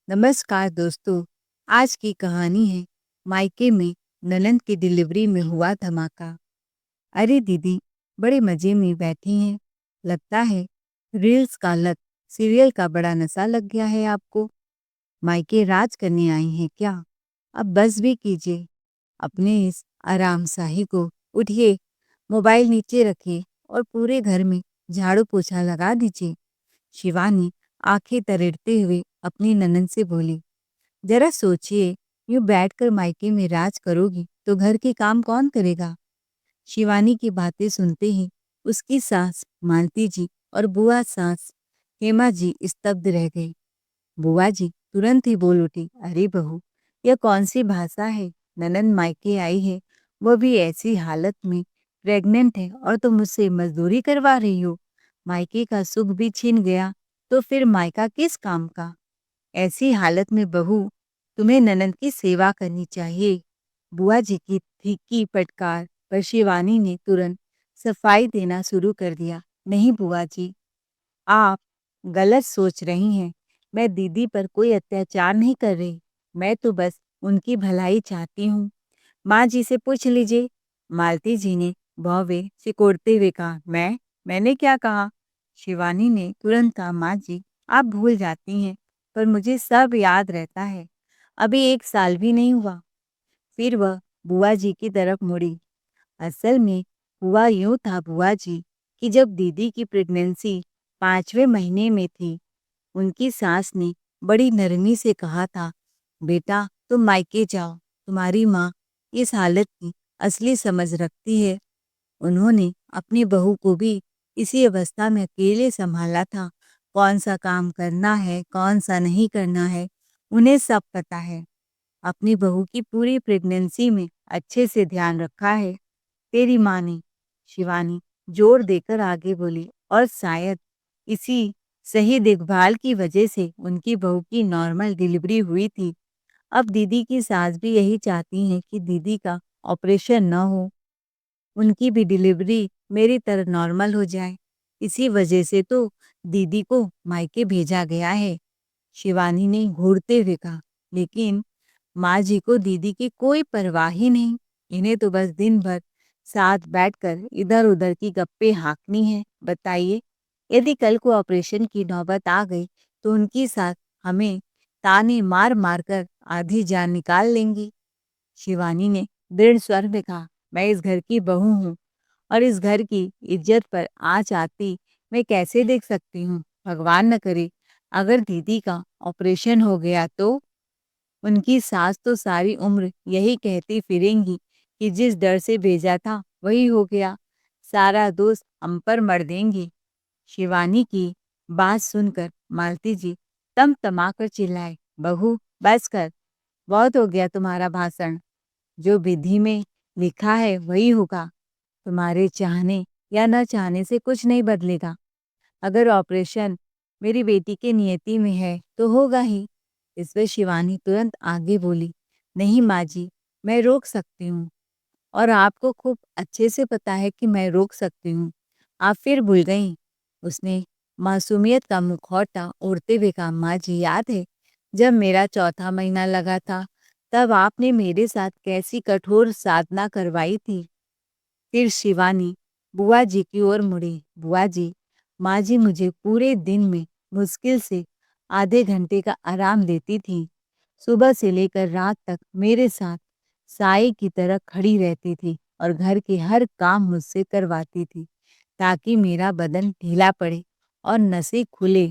नमस्कार दोस्तों। आज की कहानी है मायके में ननंद की डिलीवरी में हुआ धमाका। अरे दीदी, बड़े मजे में बैठी हैं। लगता है रील्स का लत, सीरियल का बड़ा नशा लग गया है आपको। मायके राज करने आई हैं क्या? अब बस भी कीजिए अपने इस आरामशाही को। उठिए, मोबाइल नीचे रखिए और पूरे घर में झाड़ू पोछा लगा दीजिए। शिवानी आंखें तरेड़ते हुए अपनी ननंद से बोली, जरा सोचिए, यूं बैठकर मायके में राज करोगी तो घर के काम कौन करेगा? शिवानी की बातें सुनते ही उसकी सास मालती जी और बुआ सास हेमा जी स्तब्ध रह गई। बुआ जी तुरंत ही बोल उठी, अरे बहू, यह कौन सी भाषा है? ननंद मायके आई है, वो भी ऐसी हालत में, प्रेग्नेंट है, और तुम मुझसे मजदूरी करवा रही हो। मायके का सुख भी छीन गया तो फिर मायका किस काम का? ऐसी हालत में बहू, तुम्हें ननंद की सेवा करनी चाहिए। बुआ जी की तीखी फटकार पर शिवानी ने तुरंत सफाई देना शुरू कर दिया। नहीं बुआ जी, आप गलत सोच रही हैं। मैं दीदी पर कोई अत्याचार नहीं कर रही। मैं तो बस उनकी भलाई चाहती हूँ। माँ जी से पूछ लीजिए। मालती जी ने भौवे सिकोड़ते हुए कहा। मैंने क्या कहा? शिवानी ने तुरंत कहा, माँ जी, आप भूल जाती हैं, पर मुझे सब याद रहता है। अभी 1 साल भी नहीं हुआ। फिर वह बुआ जी की तरफ मुड़ी। असल में हुआ यूं था बुआ जी, कि जब दीदी की प्रेगनेंसी 5वें महीने में थी, उनकी सास ने बड़ी नरमी से कहा था, बेटा तुम मायके जाओ, तुम्हारी माँ इस हालत की असली समझ रखती है। उन्होंने अपनी बहू को भी इसी अवस्था में अकेले संभाला था। कौन सा काम करना है, कौन सा नहीं करना है, उन्हें सब पता है। अपनी बहू की पूरी प्रेगनेंसी में अच्छे से ध्यान रखा है तेरी माँ ने। शिवानी जोर देकर आगे बोली, और शायद इसी सही देखभाल की वजह से उनकी बहू की नॉर्मल डिलीवरी हुई थी। अब दीदी की सास भी यही चाहती हैं कि दीदी का ऑपरेशन न हो, उनकी भी डिलीवरी मेरी तरह नॉर्मल हो जाए। इसी वजह से तो दीदी को मायके भेजा गया है। शिवानी ने घूरते हुए कहा, लेकिन माँ जी को दीदी की कोई परवाह ही नहीं। इन्हें तो बस दिन भर साथ बैठकर इधर उधर की गप्पे हाँकनी है। बताइए, यदि कल को ऑपरेशन की नौबत आ गई तो उनकी साथ हमें ताने मार मार कर आधी जान निकाल लेंगी। शिवानी ने दृढ़ स्वर में कहा, मैं इस घर की बहू हूँ और इस घर की इज्जत पर आँच आती मैं कैसे देख सकती हूँ? भगवान न करे अगर दीदी का ऑपरेशन हो गया तो। उनकी सास तो सारी उम्र यही कहती फिरेंगी कि जिस डर से भेजा था वही हो गया, सारा दोष हम पर मर देंगी। शिवानी की बात सुनकर मालती जी तमतमाकर चिल्लाए, बहू बस कर, बहुत हो गया तुम्हारा भाषण। जो विधि में लिखा है वही होगा। तुम्हारे चाहने या न चाहने से कुछ नहीं बदलेगा। अगर ऑपरेशन मेरी बेटी के नियति में है तो होगा ही। इस पर शिवानी तुरंत आगे बोली, नहीं माँ जी, मैं रोक सकती हूँ, और आपको खूब अच्छे से पता है कि मैं रोक सकती हूँ। आप फिर भूल गईं। उसने मासूमियत का मुखौटा ओढ़ते हुए कहा, माँ जी, याद है जब मेरा चौथा महीना लगा था तब आपने मेरे साथ कैसी कठोर साधना करवाई थी। फिर शिवानी बुआ जी की ओर मुड़ी। बुआ जी, माँ जी मुझे पूरे दिन में मुश्किल से आधे घंटे का आराम देती थी। सुबह से लेकर रात तक मेरे साथ साए की तरह खड़ी रहती थी और घर के हर काम मुझसे करवाती थी, ताकि मेरा बदन ढीला पड़े और नसें खुले।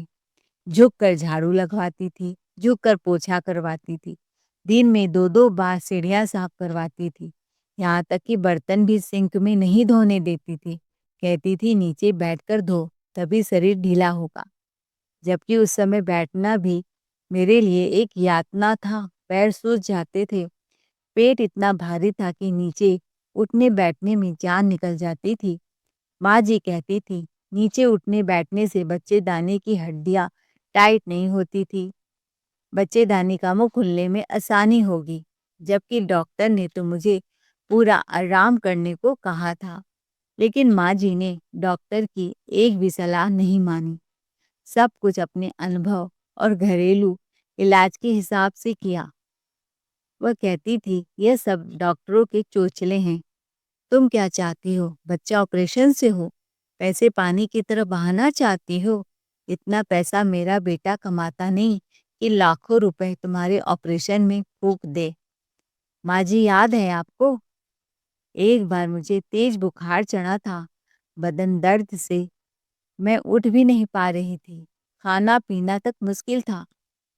झुक कर झाड़ू लगवाती थी, झुक कर पोछा करवाती थी, दिन में 2-2 बार सीढ़ियाँ साफ करवाती थी। यहाँ तक कि बर्तन भी सिंक में नहीं धोने देती थी। कहती थी नीचे बैठकर धो, तभी शरीर ढीला होगा। जबकि उस समय बैठना भी मेरे लिए एक यातना था। पैर सूज जाते थे, पेट इतना भारी था कि नीचे उठने बैठने में जान निकल जाती थी। माँ जी कहती थी, नीचे उठने बैठने से बच्चेदानी की हड्डियाँ टाइट नहीं होती थी, बच्चेदानी का मुंह खुलने में आसानी होगी। जबकि डॉक्टर ने तो मुझे पूरा आराम करने को कहा था। लेकिन माँ जी ने डॉक्टर की एक भी सलाह नहीं मानी। सब कुछ अपने अनुभव और घरेलू इलाज के हिसाब से किया। वह कहती थी, यह सब डॉक्टरों के चोचले हैं। तुम क्या चाहती हो? बच्चा ऑपरेशन से हो? पैसे पानी की तरह बहाना चाहती हो? इतना पैसा मेरा बेटा कमाता नहीं कि लाखों रुपए तुम्हारे ऑपरेशन में फूंक दे। माँ जी, याद है आपको? एक बार मुझे तेज बुखार चढ़ा था। बदन दर्द से मैं उठ भी नहीं पा रही थी। खाना पीना तक मुश्किल था।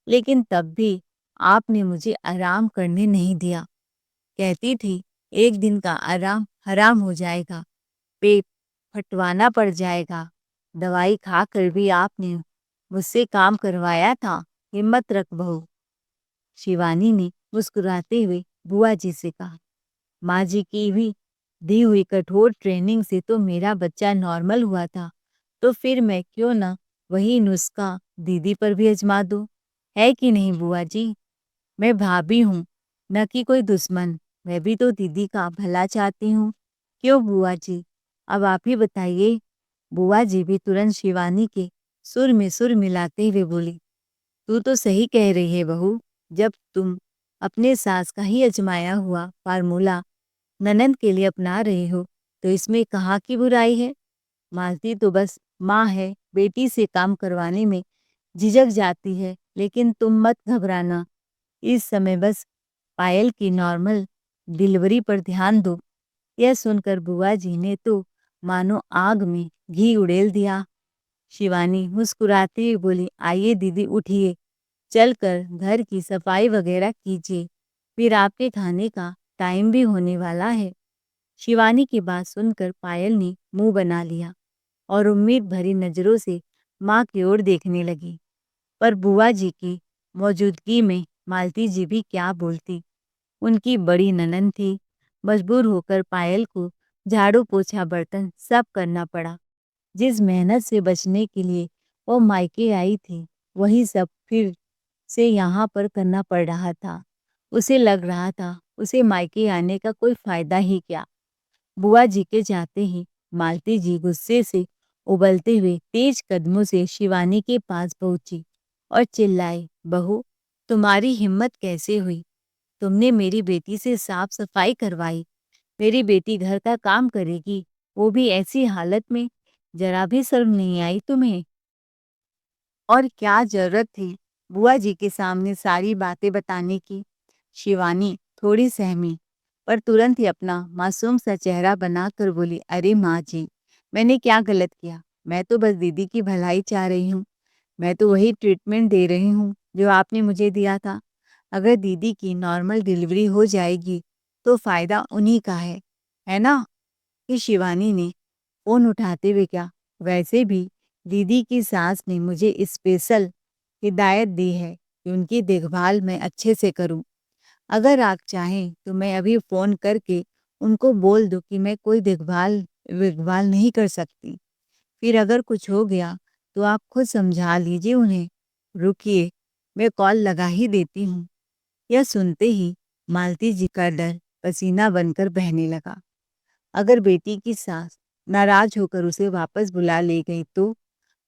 लेकिन तब भी आपने मुझे आराम करने नहीं दिया। कहती थी, एक दिन का आराम हराम हो जाएगा, पेट फटवाना पड़ जाएगा। दवाई खाकर भी आपने मुझसे काम करवाया था। हिम्मत रख बहू। शिवानी ने मुस्कुराते हुए बुआ जी से कहा, माँ जी की भी दी हुई कठोर ट्रेनिंग से तो मेरा बच्चा नॉर्मल हुआ था, तो फिर मैं क्यों ना वही नुस्खा दीदी पर भी आजमा दूं? है कि नहीं बुआ जी? मैं भाभी हूँ, न कि कोई दुश्मन। मैं भी तो दीदी का भला चाहती हूँ। क्यों बुआ जी? अब आप ही बताइए। बुआ जी भी तुरंत शिवानी के सुर में सुर मिलाते हुए बोली, तू तो सही कह रही है बहू। जब तुम अपने सास का ही आजमाया हुआ फार्मूला ननंद के लिए अपना रहे हो, तो इसमें कहाँ की बुराई है? मालती तो बस माँ है, बेटी से काम करवाने में झिझक जाती है, लेकिन तुम मत घबराना। इस समय बस पायल की नॉर्मल डिलीवरी पर ध्यान दो। यह सुनकर बुआ जी ने तो मानो आग में घी उड़ेल दिया। शिवानी मुस्कुराते हुए बोली, आइए दीदी उठिए, चलकर घर की सफाई वगैरह कीजिए, फिर आपके खाने का टाइम भी होने वाला है। शिवानी की बात सुनकर पायल ने मुंह बना लिया और उम्मीद भरी नजरों से माँ की ओर देखने लगी। पर बुआ जी की मौजूदगी में मालती जी भी क्या बोलती। उनकी बड़ी ननंद थी। मजबूर होकर पायल को झाड़ू पोछा बर्तन सब करना पड़ा। जिस मेहनत से बचने के लिए वो मायके आई थी, वही सब फिर से यहाँ पर करना पड़ रहा था। उसे लग रहा था उसे मायके आने का कोई फायदा ही क्या। बुआ जी के जाते ही मालती जी गुस्से से उबलते हुए तेज कदमों से शिवानी के पास पहुंची और चिल्लाई, बहू, तुम्हारी हिम्मत कैसे हुई? तुमने मेरी बेटी से साफ सफाई करवाई। मेरी बेटी घर का काम करेगी, वो भी ऐसी हालत में। जरा भी शर्म नहीं आई तुम्हें? और क्या जरूरत थी बुआ जी के सामने सारी बातें बताने की? शिवानी थोड़ी सहमी, पर तुरंत ही अपना मासूम सा चेहरा बनाकर बोली, अरे माँ जी, मैंने क्या गलत किया? मैं तो बस दीदी की भलाई चाह रही हूँ। मैं तो वही ट्रीटमेंट दे रही हूँ जो आपने मुझे दिया था। अगर दीदी की नॉर्मल डिलीवरी हो जाएगी तो फायदा उन्हीं का है ना? कि शिवानी ने फ़ोन उठाते हुए कहा, वैसे भी दीदी की सास ने मुझे स्पेशल हिदायत दी है कि उनकी देखभाल मैं अच्छे से करूं। अगर आप चाहें तो मैं अभी फ़ोन करके उनको बोल दूं कि मैं कोई देखभाल देखभाल नहीं कर सकती। फिर अगर कुछ हो गया तो आप खुद समझा लीजिए उन्हें। रुकिए, मैं कॉल लगा ही देती हूँ। यह सुनते ही मालती जी का डर पसीना बनकर बहने लगा। अगर बेटी की सास नाराज होकर उसे वापस बुला ले गई तो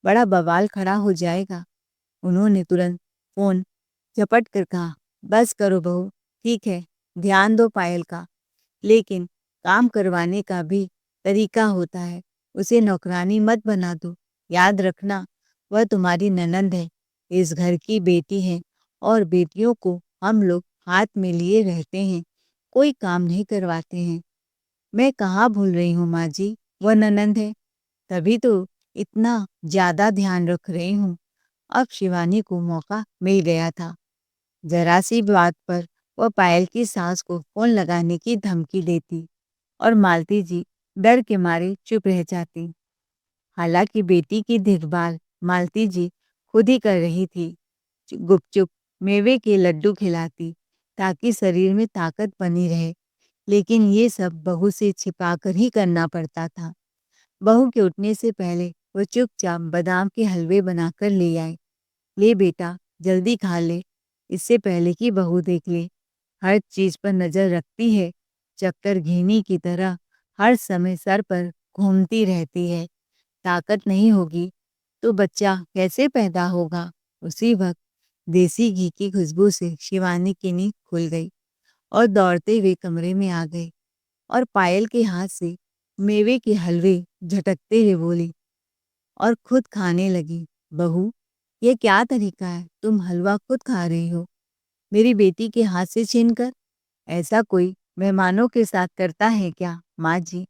बड़ा बवाल खड़ा हो जाएगा। उन्होंने तुरंत फोन झपट कर कहा, बस करो बहू, ठीक है, ध्यान दो पायल का, लेकिन काम करवाने का भी तरीका होता है। उसे नौकरानी मत बना दो। याद रखना, वह तुम्हारी ननंद है, इस घर की बेटी है, और बेटियों को हम लोग हाथ में लिए रहते हैं, कोई काम नहीं करवाते हैं। मैं कहाँ भूल रही हूँ माँ जी, वह ननंद है, तभी तो इतना ज्यादा ध्यान रख रही हूँ। अब शिवानी को मौका मिल गया था। जरा सी बात पर वह पायल की सास को फोन लगाने की धमकी देती और मालती जी डर के मारे चुप रह जाती। हालांकि बेटी की देखभाल मालती जी खुद ही कर रही थी। गुपचुप मेवे के लड्डू खिलाती ताकि शरीर में ताकत बनी रहे, लेकिन ये सब बहू से छिपाकर ही करना पड़ता था। बहू के उठने से पहले वो चुपचाप बादाम के हलवे बनाकर ले आए। ले बेटा, जल्दी खा ले, इससे पहले कि बहू देख ले। हर चीज पर नजर रखती है, चक्कर घीनी की तरह हर समय सर पर घूमती रहती है। ताकत नहीं होगी तो बच्चा कैसे पैदा होगा? उसी वक्त देसी घी की खुशबू से शिवानी की नींद खुल गई और दौड़ते हुए कमरे में आ गई और पायल के हाथ से मेवे के हलवे झटकते हुए बोली और खुद खाने लगी। बहू, ये क्या तरीका है? तुम हलवा खुद खा रही हो, मेरी बेटी के हाथ से छीनकर। ऐसा कोई मेहमानों के साथ करता है क्या? माँ जी,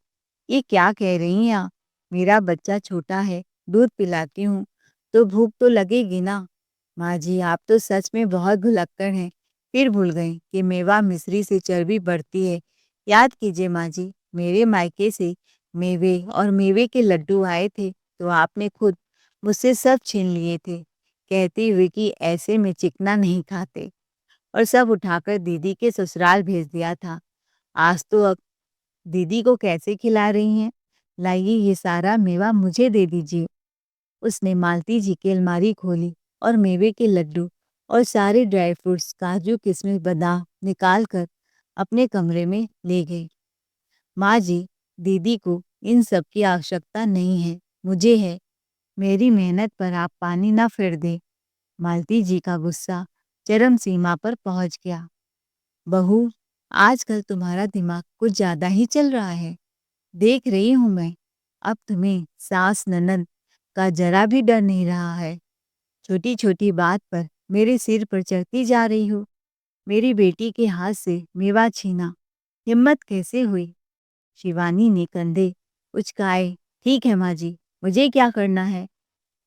ये क्या कह रही हैं आप? मेरा बच्चा छोटा है, दूध पिलाती हूँ तो भूख तो लगेगी ना। माँ जी, आप तो सच में बहुत भुलक्कड़ हैं। फिर भूल गई कि मेवा मिश्री से चर्बी बढ़ती है। याद कीजिए माँ जी, मेरे मायके से मेवे और मेवे के लड्डू आए थे तो आपने खुद मुझसे सब छीन लिए थे, कहते हुए कि ऐसे में चिकना नहीं खाते, और सब उठाकर दीदी के ससुराल भेज दिया था। आज तो अब दीदी को कैसे खिला रही हैं? लाइए ये सारा मेवा मुझे दे दीजिए। उसने मालती जी की अलमारी खोली और मेवे के लड्डू और सारे ड्राई फ्रूट्स, काजू किशमिश बादाम निकाल कर अपने कमरे में ले गई। माँ जी, दीदी को इन सब की आवश्यकता नहीं है, मुझे है। मेरी मेहनत पर आप पानी ना फिर दे। मालती जी का गुस्सा चरम सीमा पर पहुंच गया। बहू, आजकल तुम्हारा दिमाग कुछ ज्यादा ही चल रहा है। देख रही हूं मैं, अब तुम्हें सास ननद का जरा भी डर नहीं रहा है। छोटी छोटी बात पर मेरे सिर पर चढ़ती जा रही हो। मेरी बेटी के हाथ से मेवा छीना हिम्मत कैसे हुई? शिवानी ने कंधे उचकाए। ठीक है माँ जी, मुझे क्या करना है?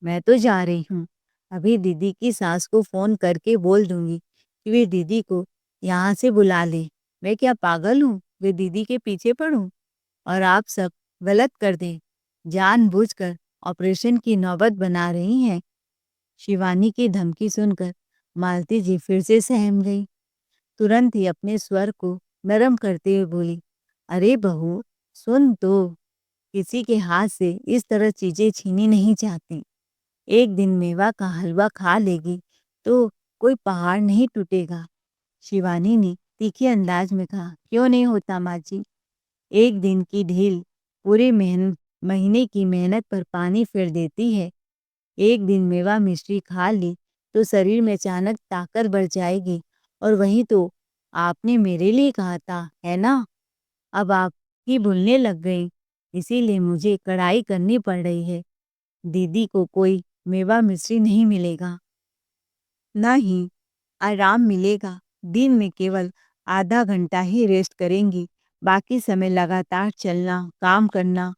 मैं तो जा रही हूँ। अभी दीदी की सास को फोन करके बोल दूंगी कि वे दीदी को यहाँ से बुला ले। मैं क्या पागल हूँ वे दीदी के पीछे पड़ूं? और आप सब गलत कर दें, जानबूझकर ऑपरेशन की नौबत बना रही हैं। शिवानी की धमकी सुनकर मालती जी फिर से सहम गई। तुरंत ही अपने स्वर को नरम करते हुए बोली, अरे बहू, सुन तो, किसी के हाथ से इस तरह चीजें छीनी नहीं चाहती। एक दिन मेवा का हलवा खा लेगी तो कोई पहाड़ नहीं टूटेगा। शिवानी ने तीखे अंदाज में कहा, क्यों नहीं होता माँ जी? एक दिन की ढील पूरे महीने की मेहनत पर पानी फेर देती है। एक दिन मेवा मिश्री खा ली तो शरीर में अचानक ताकत बढ़ जाएगी, और वही तो आपने मेरे लिए कहा था, है ना? अब आप ही भूलने लग गई, इसीलिए मुझे कड़ाई करनी पड़ रही है। दीदी को कोई मेवा मिश्री नहीं मिलेगा, ना ही आराम मिलेगा। दिन में केवल आधा घंटा ही रेस्ट करेंगी, बाकी समय लगातार चलना, काम करना,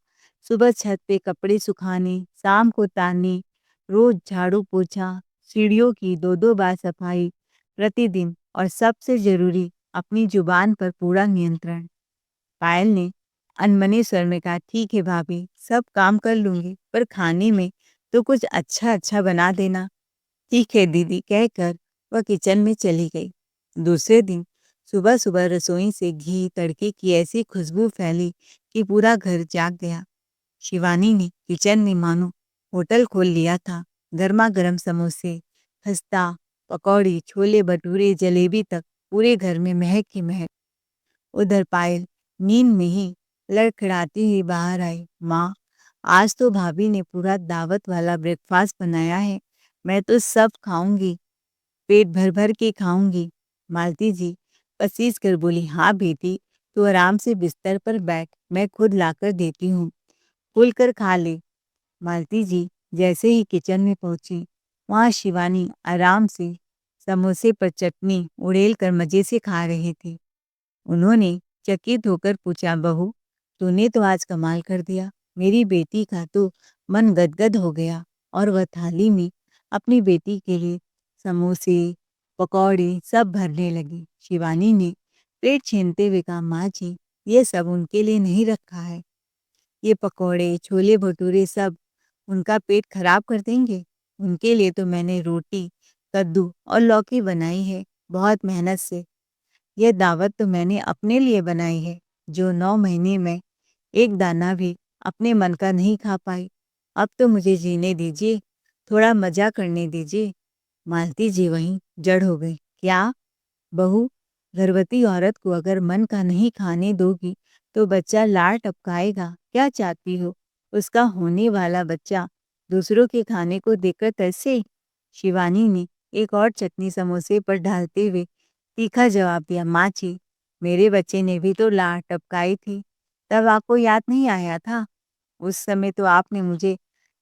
सुबह छत पे कपड़े सुखाने, शाम को तारने, रोज झाड़ू पोछा, सीढ़ियों की दो दो बार सफाई प्रतिदिन, और सबसे जरूरी अपनी जुबान पर पूरा नियंत्रण। पायल ने अनमने स्वर में कहा, ठीक है भाभी, सब काम कर लूंगी, पर खाने में तो कुछ अच्छा अच्छा बना देना। ठीक है दीदी, कहकर वह किचन में चली गई। दूसरे दिन सुबह सुबह रसोई से घी तड़के की ऐसी खुशबू फैली कि पूरा घर जाग गया। शिवानी ने किचन में मानो होटल खोल लिया था। गर्मा गर्म समोसे, खस्ता, पकौड़ी, छोले भटूरे, जलेबी तक पूरे घर में महक ही महक। उधर पायल नींद में ही लड़खड़ाती हुई बाहर आई। माँ, आज तो भाभी ने पूरा दावत वाला ब्रेकफास्ट बनाया है, मैं तो सब खाऊंगी, पेट भर भर के खाऊंगी। मालती जी पसीज कर बोली, हाँ बेटी, तू आराम से बिस्तर पर बैठ, मैं खुद लाकर देती हूँ, खुल कर खा ले। मालती जी जैसे ही किचन में पहुंची, वहां शिवानी आराम से समोसे पर चटनी उड़ेल कर मजे से खा रही थी। उन्होंने चकित होकर पूछा, बहू, तूने तो आज कमाल कर दिया। मेरी बेटी का तो मन गदगद हो गया, और वह थाली में अपनी बेटी के लिए समोसे, पकौड़े सब भरने लगी। शिवानी ने पेट छीनते हुए कहा, माँ जी, ये सब उनके लिए नहीं रखा है। ये पकौड़े, छोले भटूरे सब उनका पेट खराब कर देंगे। उनके लिए तो मैंने रोटी, कद्दू और लौकी बनाई है, बहुत मेहनत से। यह दावत तो मैंने अपने लिए बनाई है, जो 9 महीने में एक दाना भी अपने मन का नहीं खा पाई। अब तो मुझे जीने दीजिए, थोड़ा मजा करने दीजिए। मालती जी वहीं जड़ हो गई। क्या बहू, गर्भवती औरत को अगर मन का नहीं खाने दोगी तो बच्चा लार टपकाएगा। क्या चाहती हो, उसका होने वाला बच्चा दूसरों के खाने को देखकर तरसे? शिवानी ने एक और चटनी समोसे पर डालते हुए तीखा जवाब दिया, माँ जी, मेरे बच्चे ने भी तो लार टपकाई थी, तब आपको याद नहीं आया था? उस समय तो आपने मुझे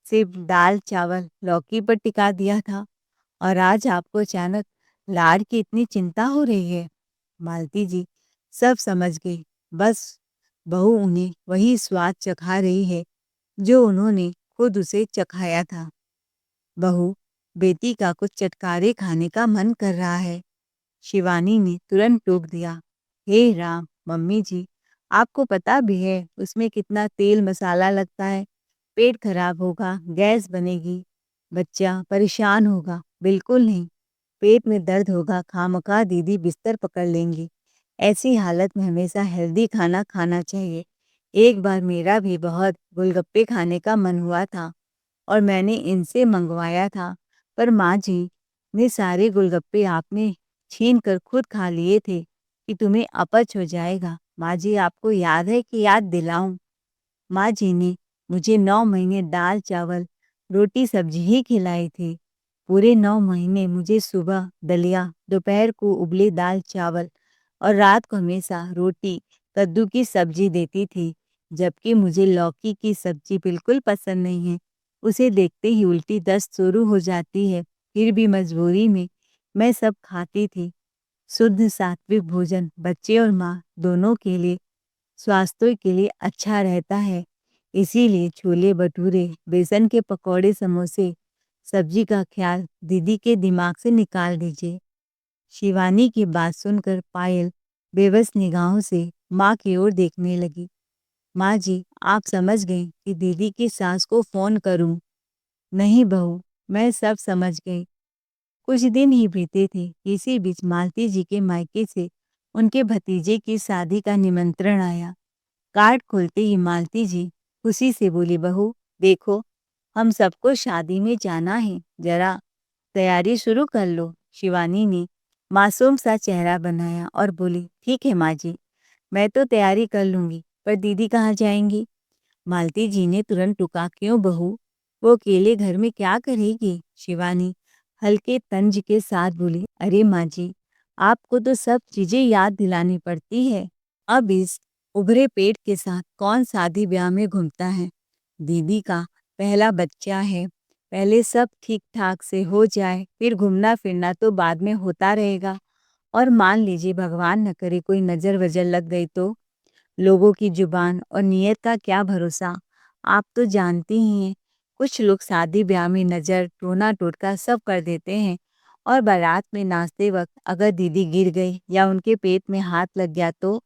सिर्फ दाल, चावल, लौकी पर टिका दिया था और आज आपको अचानक लार की इतनी चिंता हो रही है। मालती जी सब समझ गई। बस बहू उन्हें वही स्वाद चखा रही है जो उन्होंने खुद उसे चखाया था। बहू, बेटी का कुछ चटकारे खाने का मन कर रहा है। शिवानी ने तुरंत टोक दिया। हे राम, मम्मी जी, आपको पता भी है उसमें कितना तेल मसाला लगता है। पेट खराब होगा, गैस बनेगी, बच्चा परेशान होगा। बिल्कुल नहीं, पेट में दर्द होगा, खामखा दीदी बिस्तर पकड़ लेंगी। ऐसी हालत में हमेशा हेल्दी खाना खाना चाहिए। एक बार मेरा भी बहुत गोलगप्पे खाने का मन हुआ था और मैंने इनसे मंगवाया था, पर माँ जी ने सारे गोलगप्पे आपने छीन कर खुद खा लिए थे कि तुम्हें अपच हो जाएगा। माँ जी, आपको याद है कि याद दिलाऊं? माँ जी ने मुझे 9 महीने दाल चावल रोटी सब्जी ही खिलाई थी। पूरे 9 महीने मुझे सुबह दलिया, दोपहर को उबले दाल चावल और रात को हमेशा रोटी कद्दू की सब्जी देती थी। जबकि मुझे लौकी की सब्जी बिल्कुल पसंद नहीं है। उसे देखते ही उल्टी दस्त शुरू हो जाती है। फिर भी मजबूरी में मैं सब खाती थी। शुद्ध सात्विक भोजन बच्चे और माँ दोनों के लिए, स्वास्थ्य के लिए अच्छा रहता है। इसीलिए छोले भटूरे, बेसन के पकौड़े, समोसे, सब्जी का ख्याल दीदी के दिमाग से निकाल दीजिए। शिवानी की बात सुनकर पायल बेबस निगाहों से माँ की ओर देखने लगी। माँ जी, आप समझ गई कि दीदी की सास को फोन करूं? नहीं बहू, मैं सब समझ गई। कुछ दिन ही बीते थे, इसी बीच मालती जी के मायके से उनके भतीजे की शादी का निमंत्रण आया। कार्ड खोलते ही मालती जी खुशी से बोली, बहू देखो, हम सबको शादी में जाना है, जरा तैयारी शुरू कर लो। शिवानी ने मासूम सा चेहरा बनाया और बोली, ठीक है माँ जी, मैं तो तैयारी कर लूंगी, पर दीदी कहाँ जाएंगी? मालती जी ने तुरंत टूका, क्यों बहू, वो अकेले घर में क्या करेगी? शिवानी हल्के तंज के साथ बोली, अरे माँ जी, आपको तो सब चीजें याद दिलानी पड़ती है। अब इस उभरे पेट के साथ कौन शादी ब्याह में घूमता है? दीदी का पहला बच्चा है, पहले सब ठीक ठाक से हो जाए, फिर घूमना फिरना तो बाद में होता रहेगा। और मान लीजिए भगवान न करे कोई नजर वजर लग गई तो? लोगों की जुबान और नीयत का क्या भरोसा, आप तो जानती ही हैं। कुछ लोग शादी ब्याह में नज़र, टोना टोटका सब कर देते हैं और बारात में नाचते वक्त अगर दीदी गिर गई या उनके पेट में हाथ लग गया तो?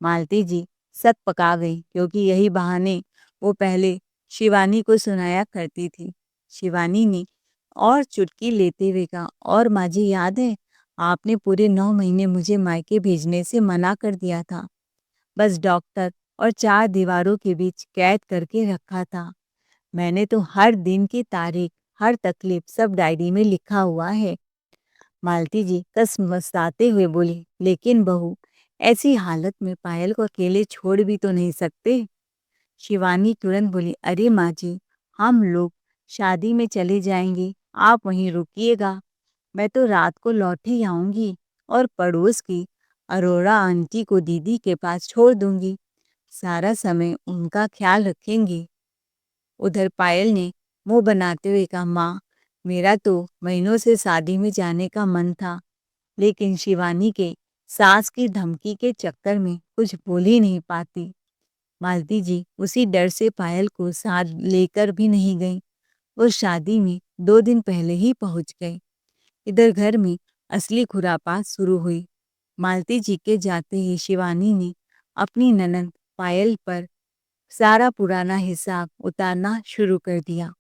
मालती जी सक पका गई, क्योंकि यही बहाने वो पहले शिवानी को सुनाया करती थी। शिवानी ने और चुटकी लेते हुए कहा, और माँ जी याद है, आपने पूरे 9 महीने मुझे मायके भेजने से मना कर दिया था। बस डॉक्टर और 4 दीवारों के बीच कैद करके रखा था। मैंने तो हर दिन की तारीख, हर तकलीफ सब डायरी में लिखा हुआ है। मालती जी कसमसाते हुए बोली, लेकिन बहू, ऐसी हालत में पायल को अकेले छोड़ भी तो नहीं सकते। शिवानी तुरंत बोली, अरे माँ जी, हम लोग शादी में चले जाएंगे, आप वहीं रुकिएगा। मैं तो रात को लौट ही आऊंगी और पड़ोस की अरोड़ा आंटी को दीदी के पास छोड़ दूंगी। सारा समय उनका ख्याल रखेंगी। उधर पायल ने मुंह बनाते हुए कहा, माँ, मेरा तो महीनों से शादी में जाने का मन था, लेकिन शिवानी के सास की धमकी के चक्कर में कुछ बोल ही नहीं पाती। मालती जी उसी डर से पायल को साथ लेकर भी नहीं गई। वो शादी में 2 दिन पहले ही पहुंच गई। इधर घर में असली खुरापात शुरू हुई। मालती जी के जाते ही शिवानी ने अपनी ननद पायल पर सारा पुराना हिसाब उतारना शुरू कर दिया।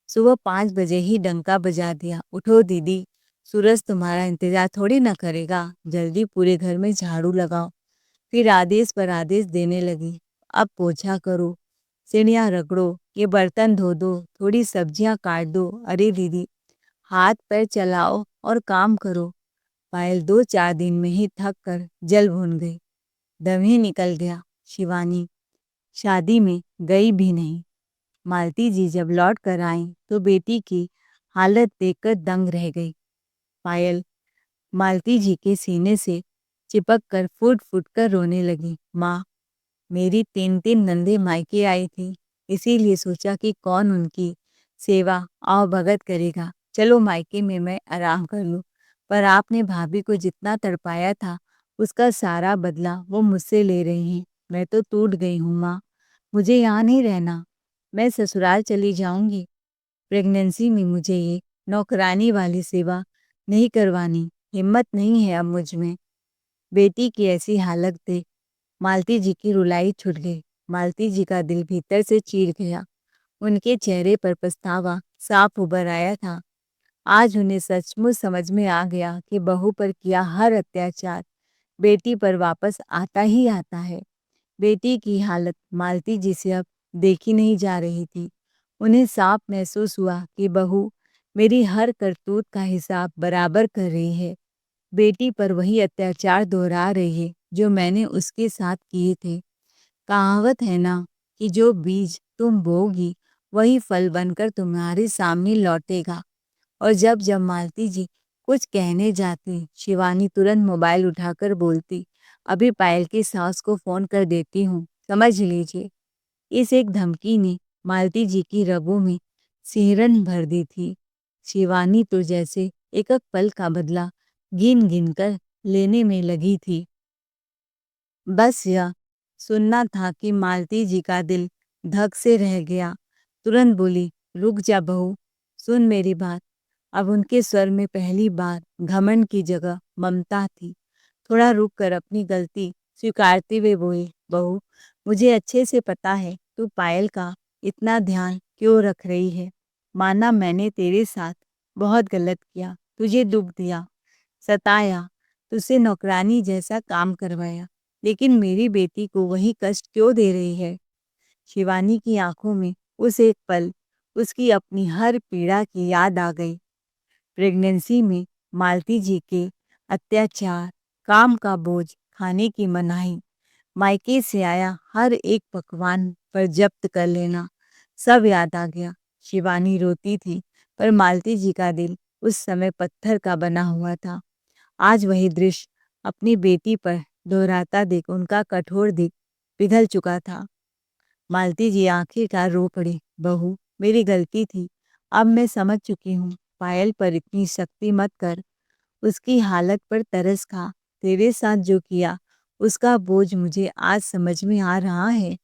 सुबह 5 बजे ही डंका बजा दिया, उठो दीदी, सूरज तुम्हारा इंतजार थोड़ी ना करेगा, जल्दी पूरे घर में झाड़ू लगाओ। फिर आदेश पर आदेश देने लगी, अब पोछा करो, सीढ़ियाँ रगड़ो, ये बर्तन धो दो, थोड़ी सब्जियां काट दो। अरे दीदी, हाथ पैर चलाओ और काम करो। पायल 2-4 दिन में ही थक कर जल भून गई, दम ही निकल गया। शिवानी शादी में गई भी नहीं। मालती जी जब लौट कर आईं तो बेटी की हालत देखकर दंग रह गई। पायल मालती जी के सीने से चिपक कर फूट फूट कर रोने लगी। माँ, मेरी 3-3 नंदे मायके आई थी, इसीलिए सोचा कि कौन उनकी सेवा आवभगत करेगा। चलो मायके में मैं आराम कर लूँ। पर आपने भाभी को जितना तड़पाया था, उसका सारा बदला वो मुझसे ले रही हैं। मैं तो टूट गई हूँ माँ, मुझे यहाँ नहीं रहना, मैं ससुराल चली जाऊँगी। प्रेगनेंसी में मुझे ये नौकरानी वाली सेवा नहीं करवानी, हिम्मत नहीं है अब मुझ में। बेटी की ऐसी हालत देख मालती जी की रुलाई छूट गई। मालती जी का दिल भीतर से चीर गया। उनके चेहरे पर पछतावा साफ उभर आया था। आज उन्हें सचमुच समझ में आ गया कि बहू पर किया हर अत्याचार बेटी पर वापस आता ही आता है। बेटी की हालत मालती जी से अब देखी नहीं जा रही थी। उन्हें साफ महसूस हुआ कि बहू मेरी हर करतूत का हिसाब बराबर कर रही है। बेटी पर वही अत्याचार दोहरा रही है जो मैंने उसके साथ किए थे। कहावत है ना कि जो बीज तुम बोगी वही फल बनकर तुम्हारे सामने लौटेगा। और जब जब मालती जी कुछ कहने जाती, शिवानी तुरंत मोबाइल उठाकर बोलती, अभी पायल की सास को फोन कर देती हूँ, समझ लीजिए। इस एक धमकी ने मालती जी की रगों में सिहरन भर दी थी। शिवानी तो जैसे एक एक पल का बदला गिन गिन कर लेने में लगी थी। बस यह सुनना था कि मालती जी का दिल धक से रह गया। तुरंत बोली, रुक जा बहू, सुन मेरी बात। अब उनके स्वर में पहली बार घमंड की जगह ममता थी। थोड़ा रुक कर अपनी गलती स्वीकारते हुए बोली, बहू, मुझे अच्छे से पता है तू पायल का इतना ध्यान क्यों रख रही है। माना मैंने तेरे साथ बहुत गलत किया, तुझे दुख दिया, सताया, तुझसे नौकरानी जैसा काम करवाया, लेकिन मेरी बेटी को वही कष्ट क्यों दे रही है। शिवानी की आंखों में उस एक पल उसकी अपनी हर पीड़ा की याद आ गई। प्रेगनेंसी में मालती जी के अत्याचार, काम का बोझ, खाने की मनाही, मायके से आया हर एक पकवान पर जब्त कर लेना, सब याद आ गया। शिवानी रोती थी, पर मालती जी का दिल उस समय पत्थर का बना हुआ था। आज वही दृश्य अपनी बेटी पर दोहराता देख उनका कठोर दिल पिघल चुका था। मालती जी आखिरकार रो पड़ी, बहू, मेरी गलती थी, अब मैं समझ चुकी हूँ। पायल पर इतनी शक्ति मत कर, उसकी हालत पर तरस खा। तेरे साथ जो किया उसका बोझ मुझे आज समझ में आ रहा है।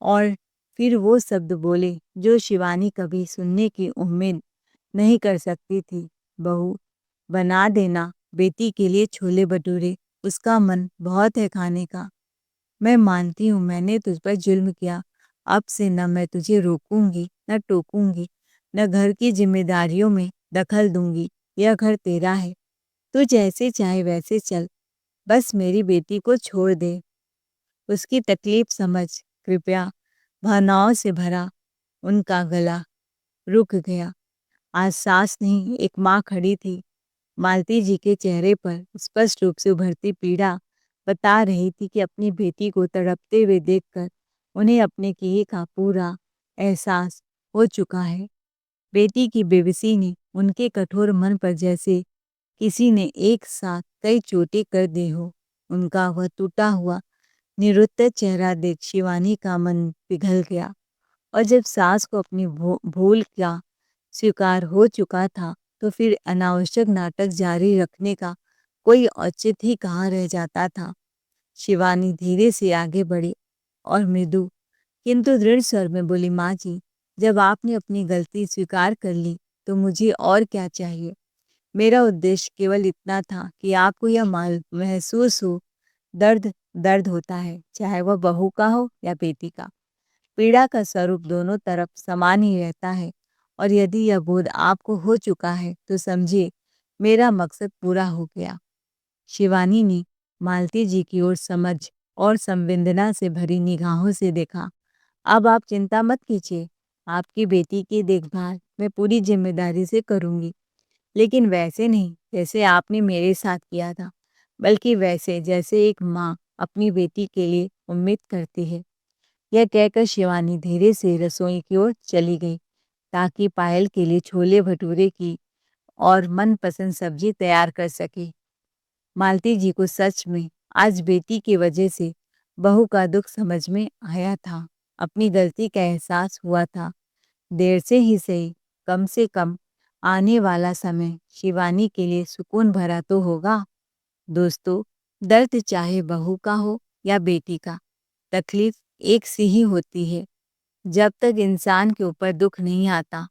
और फिर वो शब्द बोले जो शिवानी कभी सुनने की उम्मीद नहीं कर सकती थी, बहू, बना देना बेटी के लिए छोले भटूरे, उसका मन बहुत है खाने का। मैं मानती हूँ मैंने तुझ पर जुल्म किया। अब से न मैं तुझे रोकूंगी, न टोकूंगी, न घर की जिम्मेदारियों में दखल दूंगी। यह घर तेरा है, तू जैसे चाहे वैसे चल, बस मेरी बेटी को छोड़ दे, उसकी तकलीफ समझ। कृपया। भावनाओं से भरा उनका गला रुक गया। आज सास नहीं, एक माँ खड़ी थी। मालती जी के चेहरे पर स्पष्ट रूप से उभरती पीड़ा बता रही थी कि अपनी बेटी को तड़पते हुए देखकर उन्हें अपने किए का पूरा एहसास हो चुका है। बेटी की बेबसी ने उनके कठोर मन पर जैसे किसी ने एक साथ कई चोटें कर दी हो। उनका वह टूटा हुआ निरुत्तर चेहरा देख शिवानी का मन पिघल गया। और जब सास को अपनी भूल का स्वीकार हो चुका था, तो फिर अनावश्यक नाटक जारी रखने का कोई औचित्य ही कहाँ रह जाता था। शिवानी धीरे से आगे बढ़ी और मृदु किंतु दृढ़ स्वर में बोली, माँ जी, जब आपने अपनी गलती स्वीकार कर ली तो मुझे और क्या चाहिए। मेरा उद्देश्य केवल इतना था कि आपको यह महसूस हो, दर्द दर्द होता है, चाहे वह बहू का हो या बेटी का। पीड़ा का स्वरूप दोनों तरफ समान ही रहता है। और यदि यह बोध आपको हो चुका है तो समझिए मेरा मकसद पूरा हो गया। शिवानी ने मालती जी की ओर समझ और संवेदना से भरी निगाहों से देखा। अब आप चिंता मत कीजिए, आपकी बेटी की देखभाल मैं पूरी जिम्मेदारी से करूंगी, लेकिन वैसे नहीं जैसे आपने मेरे साथ किया था, बल्कि वैसे जैसे एक माँ अपनी बेटी के लिए उम्मीद करती है। यह कहकर शिवानी धीरे से रसोई की ओर चली गई ताकि पायल के लिए छोले भटूरे की और मनपसंद सब्जी तैयार कर सके। मालती जी को सच में आज बेटी की वजह से बहू का दुख समझ में आया था। अपनी गलती का एहसास हुआ था। देर से ही सही, कम से कम आने वाला समय शिवानी के लिए सुकून भरा तो होगा। दोस्तों, दर्द चाहे बहू का हो या बेटी का, तकलीफ एक सी ही होती है। जब तक इंसान के ऊपर दुख नहीं आता,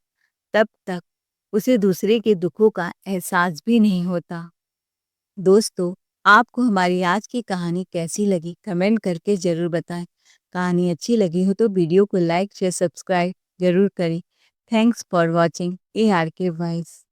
तब तक उसे दूसरे के दुखों का एहसास भी नहीं होता। दोस्तों, आपको हमारी आज की कहानी कैसी लगी कमेंट करके ज़रूर बताएं। कहानी अच्छी लगी हो तो वीडियो को लाइक शेयर सब्सक्राइब ज़रूर करें। Thanks for watching ARK voice.